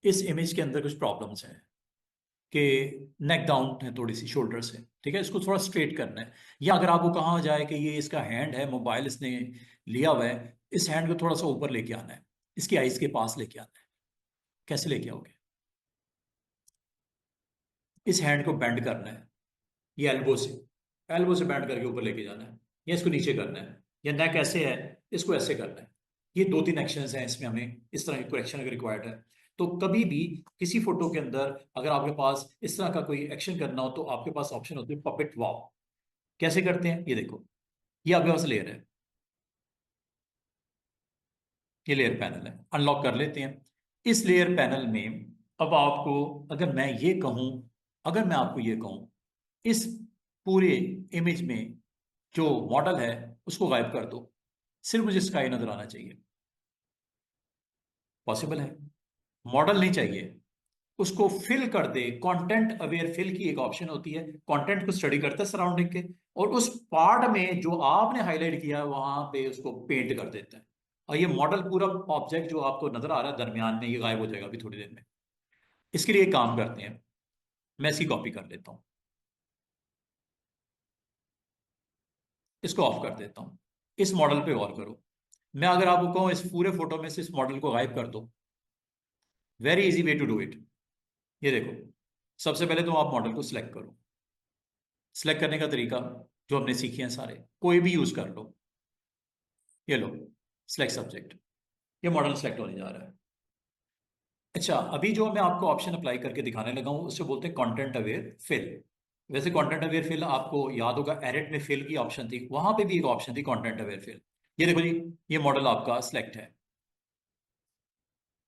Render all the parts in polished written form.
इस इमेज के अंदर कुछ प्रॉब्लम्स हैं कि नेक डाउन है थोड़ी सी शोल्डर से। ठीक है, इसको थोड़ा स्ट्रेट करना है। या अगर आपको कहा जाए कि ये इसका हैंड है, मोबाइल इसने लिया हुआ है, इस हैंड को थोड़ा सा ऊपर लेके आना है, इसकी आईज के पास लेके आना है। कैसे लेके आओगे? इस हैंड को बेंड करना है, ये एल्बो से बेंड करके ऊपर लेके जाना है, या इसको नीचे करना है, या नेक ऐसे है, इसको ऐसे करना है। ये दो तीन एक्शंस हैं, इसमें हमें इस तरह की करेक्शन अगर रिक्वायर्ड है। तो कभी भी किसी फोटो के अंदर अगर आपके पास इस तरह का कोई एक्शन करना हो तो आपके पास ऑप्शन होती है पपेट वाव। कैसे करते हैं ये देखो। ये आपके पास लेयर है, ये लेयर पैनल है, अनलॉक कर लेते हैं। इस लेयर पैनल में अब आपको, अगर मैं ये कहूं अगर मैं आपको ये कहूं इस पूरे इमेज में जो मॉडल है उसको गायब कर दो, सिर्फ मुझे स्काई नजर आना चाहिए। पॉसिबल है? मॉडल नहीं चाहिए, उसको फिल कर दे। कंटेंट अवेयर फिल की एक ऑप्शन होती है, कंटेंट को स्टडी करता है सराउंडिंग के, और उस पार्ट में जो आपने हाईलाइट किया है वहां पे उसको पेंट कर देता है। और ये मॉडल पूरा ऑब्जेक्ट जो आपको नजर आ रहा है दरमियान में, ये गायब हो जाएगा अभी थोड़ी देर में। इसके लिए एक काम करते हैं, मैं इसकी कॉपी कर लेता हूं, इसको ऑफ कर देता हूं। इस मॉडल पे गौर करो। मैं अगर आपको कहूं इस पूरे फोटो में से इस मॉडल को गायब कर दो, very easy way to do it. ये देखो, सबसे पहले तो आप मॉडल को सिलेक्ट करो। सिलेक्ट करने का तरीका जो हमने सीखे हैं सारे, कोई भी यूज कर लो। ये लो, सिलेक्ट सब्जेक्ट, ये मॉडल सेलेक्ट होने जा रहा है। अच्छा, अभी जो मैं आपको ऑप्शन अप्लाई करके दिखाने लगा हूं उससे बोलते हैं कंटेंट अवेयर फिल। वैसे कंटेंट अवेयर फिल आपको याद होगा, एडिट में फिल की ऑप्शन थी, वहां पे भी एक ऑप्शन थी कंटेंट अवेयर फिल। ये देखो जी, ये मॉडल आपका सिलेक्ट है।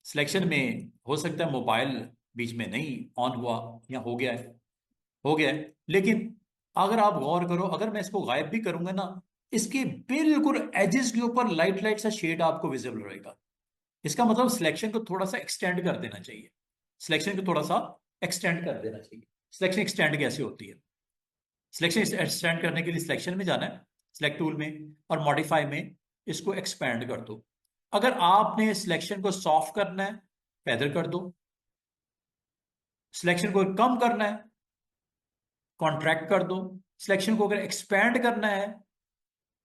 सिलेक्शन में हो सकता है मोबाइल बीच में नहीं ऑन हुआ, या हो गया है, हो गया है। लेकिन अगर आप गौर करो, अगर मैं इसको गायब भी करूंगा ना, इसके बिल्कुल एजेस के ऊपर लाइट लाइट सा शेड आपको विजिबल रहेगा। इसका मतलब सिलेक्शन को थोड़ा सा एक्सटेंड कर देना चाहिए। सिलेक्शन को थोड़ा सा एक्सटेंड कर देना चाहिए। सिलेक्शन एक्सटेंड कैसे होती है? सिलेक्शन एक्सटेंड करने के लिए सिलेक्शन में जाना है, सिलेक्ट टूल में, और मॉडिफाई में इसको एक्सपेंड कर दो। अगर आपने सिलेक्शन को सॉफ्ट करना है, फेदर कर दो। सिलेक्शन को कम करना है, कॉन्ट्रैक्ट कर दो। सिलेक्शन को अगर एक्सपैंड करना है,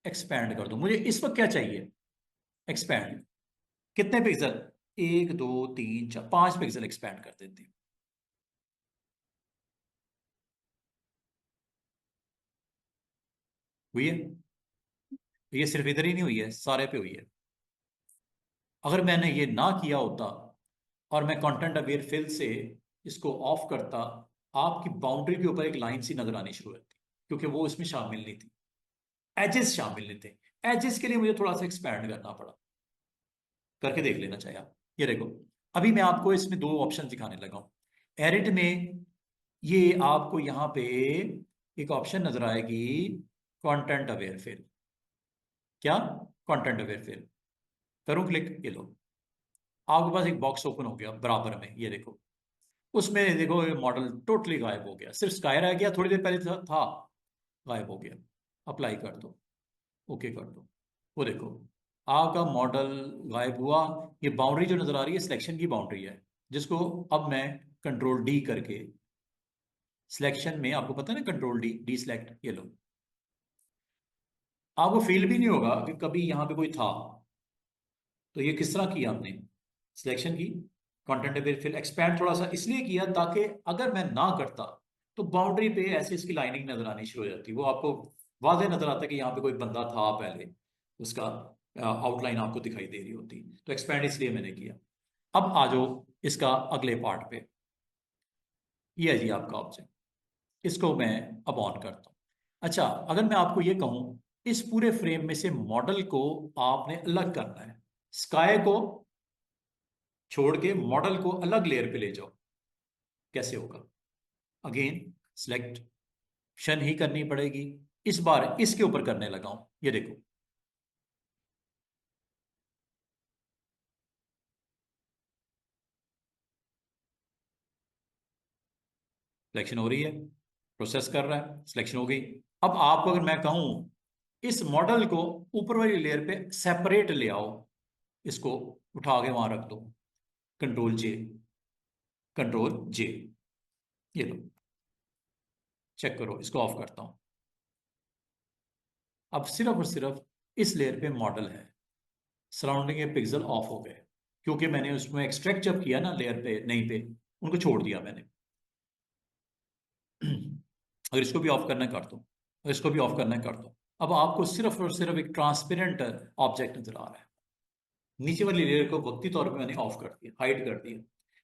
एक्सपैंड कर दो। मुझे इस वक्त क्या चाहिए? एक्सपैंड। कितने पिक्सल? एक दो तीन चार पांच पिक्सल एक्सपैंड कर देते हैं। हुई है? ये सिर्फ इधर ही नहीं हुई है, सारे पे हुई है। अगर मैंने ये ना किया होता और मैं कंटेंट अवेयर फिल से इसको ऑफ करता, आपकी बाउंड्री के ऊपर एक लाइन सी नजर आनी शुरू होती, क्योंकि वो इसमें शामिल नहीं थी, एजेस शामिल नहीं थे। एजेस के लिए मुझे थोड़ा सा एक्सपैंड करना पड़ा। करके देख लेना चाहिए आप। ये देखो, अभी मैं आपको इसमें दो ऑप्शन दिखाने लगा हूं। एडिट में ये आपको यहां पे एक ऑप्शन नजर आएगी, कंटेंट अवेयर फिल। क्या? Content aware fill. करूं क्लिक? ये लो, आपके पास एक बॉक्स ओपन हो गया बराबर में, ये देखो। उसमें देखो ये मॉडल टोटली गायब हो गया, सिर्फ स्काई रह गया, थोड़ी देर पहले था, गायब हो गया। अप्लाई कर दो, ओके कर दो। वो देखो, आपका मॉडल गायब हुआ। ये बाउंड्री जो नजर आ रही है सिलेक्शन की बाउंड्री है, जिसको अब मैं कंट्रोल डी करके, सिलेक्शन में आपको पता है ना, कंट्रोल डी, डी सिलेक्ट, ये लो। आपको फील भी नहीं होगा कि कभी यहां पे कोई था। तो ये किस तरह किया हमने? सिलेक्शन की, कंटेंट अवेयर फिल, एक्सपैंड थोड़ा सा इसलिए किया ताकि अगर मैं ना करता तो बाउंड्री पे ऐसे इसकी लाइनिंग नजर आनी शुरू हो जाती, वो आपको वाज़ेह नजर आता कि यहाँ पे कोई बंदा था पहले, उसका आउटलाइन आपको दिखाई दे रही होती। तो एक्सपैंड इसलिए मैंने किया। अब आ जाओ इसका अगले पार्ट पे। ये है जी आपका ऑब्जेक्ट, इसको मैं अब ऑन करता हूँ। अच्छा, अगर मैं आपको ये कहूं इस पूरे फ्रेम में से मॉडल को आपने अलग करना है, स्काई को छोड़ के मॉडल को अलग लेयर पे ले जाओ, कैसे होगा? अगेन सिलेक्शन ही करनी पड़ेगी। इस बार इसके ऊपर करने लगा हूं, ये देखो। सिलेक्शन हो रही है, प्रोसेस कर रहा है, सिलेक्शन हो गई। अब आपको अगर मैं कहूं इस मॉडल को ऊपर वाली लेयर पे सेपरेट ले आओ, इसको उठा के वहां रख दो, कंट्रोल जे, कंट्रोल जे, ये लो, चेक करो, इसको ऑफ करता हूं। अब सिर्फ और सिर्फ इस लेयर पे मॉडल है, सराउंडिंग के पिक्सल ऑफ हो गए, क्योंकि मैंने उसमें एक्सट्रैक्ट जब किया ना लेयर पे नहीं पे, उनको छोड़ दिया मैंने। अगर इसको भी ऑफ करना है कर दो, अगर इसको भी ऑफ करना है कर दो। अब आपको सिर्फ और सिर्फ एक ट्रांसपेरेंट ऑब्जेक्ट नजर आ रहा है। नीचे वाली लेयर को वक्ती तौर पे मैंने ऑफ कर दिया, हाइड कर दिया,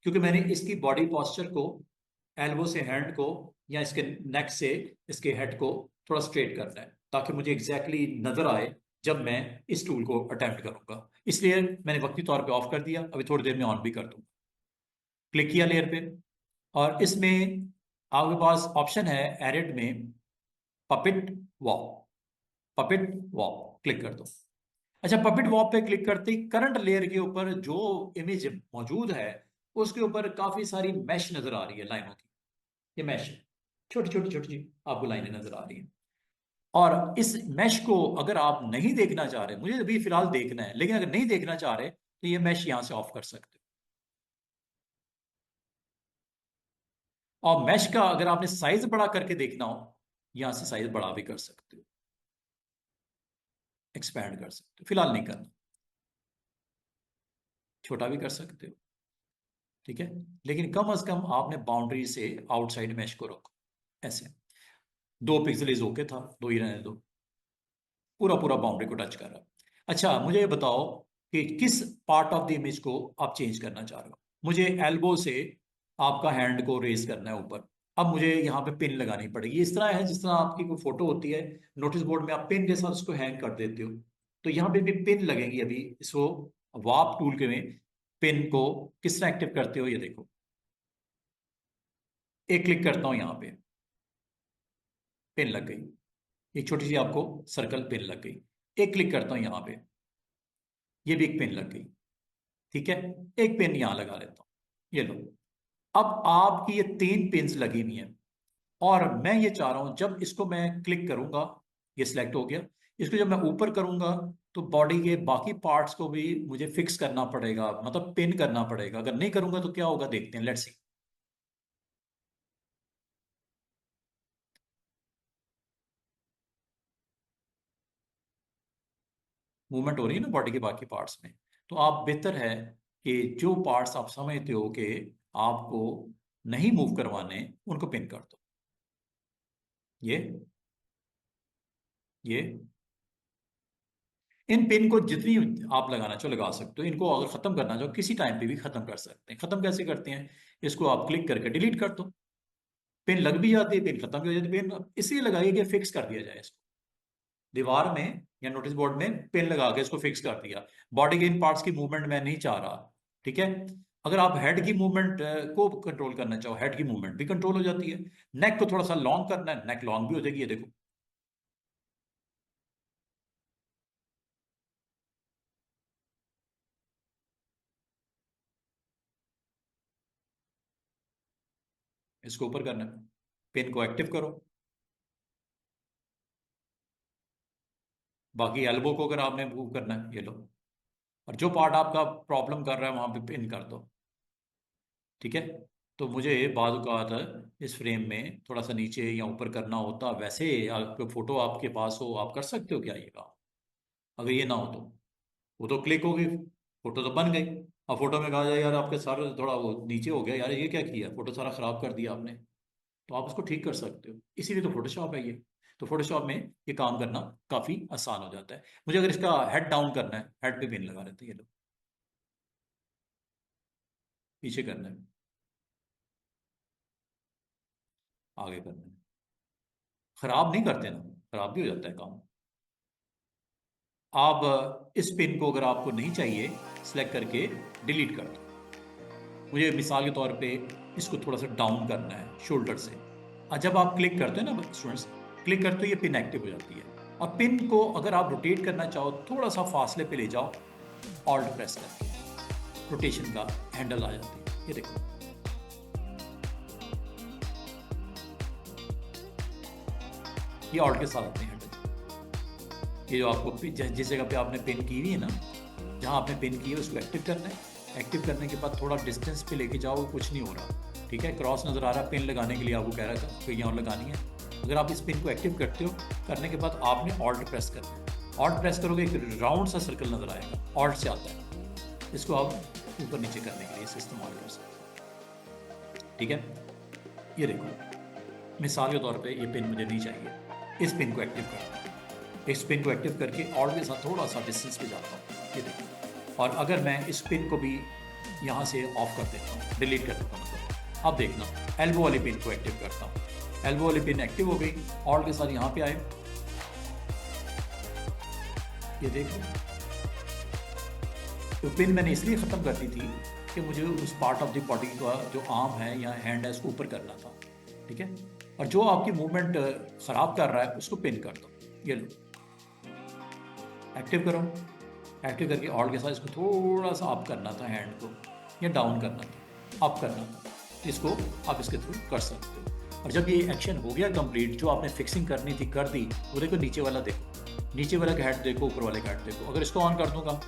क्योंकि मैंने इसकी बॉडी पोस्चर को, एल्बो से हैंड को, या इसके नेक से इसके हेड को थोड़ा स्ट्रेट करना है, ताकि मुझे एग्जैक्टली नजर आए जब मैं इस टूल को अटेम्प्ट करूंगा। इसलिए मैंने वक्ती तौर पे ऑफ कर दिया, अभी थोड़ी देर में ऑन भी कर दूंगा। क्लिक किया लेयर पे, और इसमें आपके पास ऑप्शन है एडिट में, पपिट वॉप, पपिट वॉप क्लिक कर दो। अच्छा, पपिट वॉप पे क्लिक करते ही करंट लेयर के ऊपर जो इमेज मौजूद है उसके ऊपर काफी सारी मैश नजर आ रही है लाइनों की। ये मैश है, छोटी छोटी छोटी छोटी आपको लाइनें नजर आ रही हैं। और इस मैश को अगर आप नहीं देखना चाह रहे, मुझे अभी फिलहाल देखना है, लेकिन अगर नहीं देखना चाह रहे तो ये मैश यहां से ऑफ कर सकते हो। और मैश का अगर आपने साइज बड़ा करके देखना हो, यहां से साइज बड़ा भी कर सकते हो, एक्सपैंड कर सकते हो, फिलहाल नहीं करना, छोटा भी कर सकते हो, ठीक है। लेकिन कम से कम आपने बाउंड्री से आउटसाइड मैश को रखो, ऐसे। 2 पिक्सल इज ओके था, 2 ही रहने दो, पूरा पूरा बाउंड्री को टच कर रहा है। अच्छा, मुझे ये बताओ कि किस पार्ट ऑफ द इमेज को आप चेंज करना चाह रहे हो। मुझे एल्बो से आपका हैंड को रेज करना है ऊपर। अब मुझे यहाँ पे पिन लगानी पड़ेगी, इस तरह है जिस तरह आपकी कोई फोटो होती है, नोटिस बोर्ड में आप पिन के साथ उसको हैंग कर देते हो, तो यहाँ पे भी पिन लगेंगी। अभी इसको वार्प टूल के में पिन को किस तरह एक्टिव करते हो ये देखो। एक क्लिक करता हूँ यहाँ पे, पिन लग गई, एक छोटी सी आपको सर्कल पिन लग गई। एक क्लिक करता हूँ यहाँ पे, ये भी एक पिन लग गई, ठीक है। एक पिन यहां लगा लेता हूं, ये लो। अब आपकी ये 3 पिन्स लगी हुई हैं, और मैं ये चाह रहा हूं जब इसको मैं क्लिक करूंगा, ये सिलेक्ट हो गया, इसको जब मैं ऊपर करूंगा तो बॉडी के बाकी पार्ट्स को भी मुझे फिक्स करना पड़ेगा, मतलब पिन करना पड़ेगा। अगर नहीं करूंगा तो क्या होगा, देखते हैं, लेट्स सी। मूवमेंट हो रही है ना बॉडी के बाकी पार्ट्स में, तो आप बेहतर है कि जो पार्ट्स आप समझते हो कि आपको नहीं मूव करवाने, उनको पिन कर दो। ये ये इन पिन को जितनी आप लगाना चाहो लगा सकते हो, इनको अगर खत्म करना चाहो किसी टाइम पे भी खत्म कर सकते हैं। खत्म कैसे करते हैं, इसको आप क्लिक करके डिलीट कर दो, पिन लग भी जाती है, पिन खत्म भी हो जाती है। पिन इसलिए लगाइए कि फिक्स कर दिया जाए इसको, दीवार में या नोटिस बोर्ड में पिन लगा के इसको फिक्स कर दिया। बॉडी के इन पार्ट्स की मूवमेंट मैं नहीं चाह रहा, ठीक है। अगर आप हेड की मूवमेंट को कंट्रोल करना चाहो, हेड की मूवमेंट भी कंट्रोल हो जाती है। नेक को थोड़ा सा लॉन्ग करना है, नेक लॉन्ग भी हो जाएगी, ये देखो। इसको ऊपर करना है, पिन को एक्टिव करो। बाकी एल्बो को अगर आपने मूव करना है, ये लो। और जो पार्ट आपका प्रॉब्लम कर रहा है वहां पे पिन कर दो, ठीक है। तो मुझे बाद औक़ात इस फ्रेम में थोड़ा सा नीचे या ऊपर करना होता, वैसे आपको फोटो आपके पास हो, आप कर सकते हो क्या ये काम। अगर ये ना हो तो वो तो क्लिक होगी, फोटो तो बन गई। अब फोटो में कहा जाए यार आपके सर थोड़ा वो नीचे हो गया, यार ये क्या किया, फोटो सारा खराब कर दिया आपने, तो आप उसको ठीक कर सकते हो। इसीलिए तो फोटोशॉप है ये। तो फोटोशॉप में ये काम करना काफी आसान हो जाता है। मुझे अगर इसका हेड डाउन करना है, हेड पे पिन लगा लेते हैं, ये लो। पीछे करना है, आगे करना है। खराब नहीं करते ना, खराब भी हो जाता है काम। आप इस पिन को अगर आपको नहीं चाहिए, सिलेक्ट करके डिलीट कर दो। मुझे मिसाल के तौर पे इसको थोड़ा सा डाउन करना है शोल्डर से। और जब आप क्लिक करते हो ना स्टूडेंट्स, क्लिक करते हो ये पिन एक्टिव हो जाती है। और पिन को अगर आप रोटेट करना चाहो, थोड़ा सा फासले पे ले जाओ, ऑल्ट प्रेस करके रोटेशन का हैंडल आ जाती है, ये देखो। ये ऑल्ट के साथ आते हैं हैंडल। ये जो आपको जिस जगह पे आपने पिन की हुई है ना, जहां आपने पिन की है उसको एक्टिव करना है, एक्टिव करने के बाद थोड़ा डिस्टेंस पे लेके जाओ, कुछ नहीं हो रहा, ठीक है। क्रॉस नज़र आ रहा है, पिन लगाने के लिए आपको कह रहा था तो यहाँ लगानी है। अगर आप इस पिन को एक्टिव करते हो, करने के बाद आपने ऑल्ट प्रेस करना है। ऑल्ट प्रेस करोगे एक राउंड सा सर्कल नज़र आएगा, ऑल्ट से आता है। इसको आप ऊपर नीचे करने के लिए इसे इस्तेमाल कर सकते हैं, ठीक है। ये देखो, मिसाल के तौर पे ये पिन मुझे नहीं चाहिए, इस पिन को एक्टिव करता हूँ। इस पिन को एक्टिव करके ऑल्ट के साथ थोड़ा सा डिस्टेंस पे जाता हूँ, ये देखो। और अगर मैं इस पिन को भी यहाँ से ऑफ कर देता हूँ, डिलीट कर देता हूँ, मतलब अब देखना, एल्बो वाली पिन को एक्टिव करता हूँ। एल्बो वाली पिन एक्टिव हो गई, ऑल्ट के साथ यहाँ पे आए, ये देखो। तो पिन मैंने इसलिए ख़त्म कर दी थी कि मुझे उस पार्ट ऑफ द बॉडी का जो आर्म है या हैंड है उसको ऊपर करना था, ठीक है। और जो आपकी मूवमेंट ख़राब कर रहा है उसको पिन कर दो, ये लो, एक्टिव करो। एक्टिव करके ऑल्ट के साथ इसको थोड़ा सा अप करना था, हैंड को या डाउन करना था, अप करना था। इसको आप इसके थ्रू कर सकते हो। और जब ये एक्शन हो गया कंप्लीट, जो आपने फिक्सिंग करनी थी कर दी, वो देखो नीचे वाला देखो, नीचे वाला का हेड देखो, ऊपर वाले का हेड देखो। अगर इसको ऑन कर दूंगा,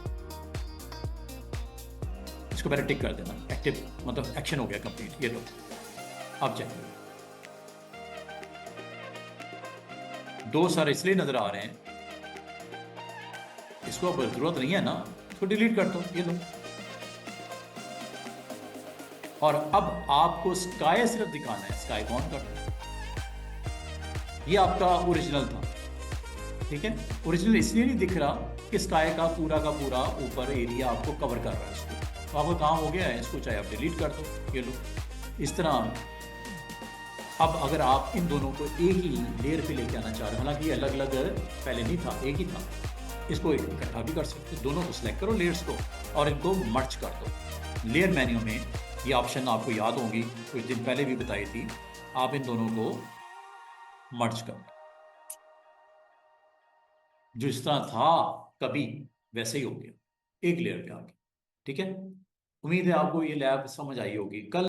इसको पहले टिक कर देना, एक्टिव मतलब एक्शन हो गया कंप्लीट, ये लो। अब चेक करो, दो सर इसलिए नजर आ रहे हैं, इसको अब जरूरत नहीं है ना, इसको डिलीट कर दो, ये लो। और अब आपको स्काई सिर्फ दिखाना है, स्काई को ऑन कर दो। ये आपका ओरिजिनल था, ठीक है। ओरिजिनल इसलिए नहीं दिख रहा कि स्काई का पूरा ऊपर एरिया आपको कवर कर रहा है इसको, तो आपका काम हो गया है। इसको चाहे आप डिलीट कर दो, ये लो। इस तरह अब अगर आप इन दोनों को एक ही लेयर पे लेके आना चाह रहे हो, हालांकि अलग अलग पहले नहीं था, एक ही था, इसको इकट्ठा भी कर सकते हो। दोनों को सिलेक्ट करो लेयर्स को और इनको मर्ज कर दो। लेयर मेन्यू में ये ऑप्शन आपको याद होंगी, कुछ दिन पहले भी बताई थी, आप इन दोनों को मर्ज कर दो। जो इस तरह था कभी, वैसे ही हो गया, एक लेयर पे आ गया, ठीक है। उम्मीद है आपको ये लैब समझ आई होगी। कल